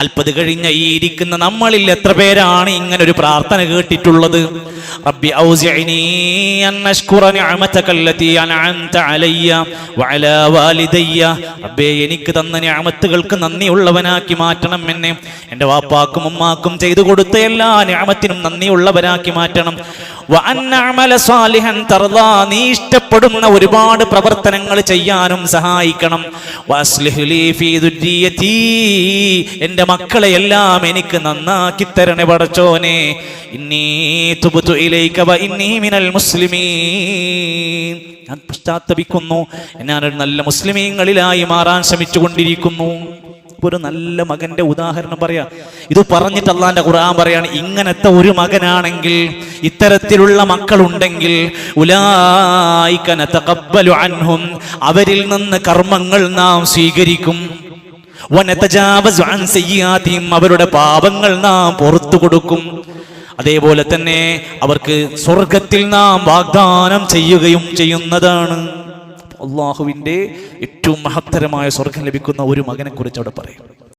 40 കഴിഞ്ഞ ഈ ഇരിക്കുന്ന നമ്മളിൽ എത്ര പേരാണ് ഇങ്ങനെ ഒരു പ്രാർത്ഥന കേട്ടിട്ടുള്ളത്? റബ്ബി ഔസിഇനി അൻ അശ്കുറ നിഅമതക അല്ലതി അൻഅംത അലയ്യ വഅലാ വാലിദയ്യ. റബ്ബേ, എനിക്ക് തന്ന നിഅമത്തുകൾക്ക് നന്ദിയുള്ളവനാക്കി മാറ്റണം എന്നെ. എൻ്റെ വാപ്പാക്കും ഉമ്മാക്കും ചെയ്തു കൊടുത്ത എല്ലാ നിഅമത്തിനും നന്ദിയുള്ളവനാക്കി മാറ്റണം. വഅൻ അഅമല സാലിഹൻ തർദാ, നീ ഇഷ്ടപ്പെടുന്ന ഒരുപാട് പ്രവർത്തനങ്ങൾ ചെയ്യാനും സഹായിക്കണം. വഅസ്ലിഹ് ലീ ഫീ ദുർരിയതി, എൻ്റെ മക്കളെയെല്ലാം എനിക്ക് നന്നാക്കി തരണേ പടച്ചോനെ. ഇന്നി തുബ്തു ഇലൈക വ ഇന്നി മിനൽ മുസ്ലിമീൻ, ഞാൻ പശ്ചാത്തപിക്കുന്നു, ഞാനൊരു നല്ല മുസ്ലിമീങ്ങളിലായി മാറാൻ ശ്രമിച്ചുകൊണ്ടിരിക്കുന്നു. ഒരു നല്ല മകന്റെ ഉദാഹരണം പറയാ. ഇത് പറഞ്ഞിട്ട് അല്ലാഹുവിന്റെ ഖുർആൻ പറയാണ്, ഇങ്ങനത്തെ ഒരു മകനാണെങ്കിൽ, ഇത്തരത്തിലുള്ള മക്കളുണ്ടെങ്കിൽ, ഉലൈക നതഖബ്ബലു അൻഹും, അവരിൽ നിന്ന് കർമ്മങ്ങൾ നാം സ്വീകരിക്കും. വനതജാവസു അൻ സയ്യിആതിഹിം, അവരുടെ പാപങ്ങൾ നാം പുറത്തു കൊടുക്കും. അതേപോലെ തന്നെ അവർക്ക് സ്വർഗത്തിൽ നാം വാഗ്ദാനം ചെയ്യുകയും ചെയ്യുന്നതാണ്. അള്ളാഹുവിൻ്റെ ഏറ്റവും മഹത്തരമായ സ്വർഗം ലഭിക്കുന്ന ഒരു മകനെ കുറിച്ച് അവിടെ പറയും.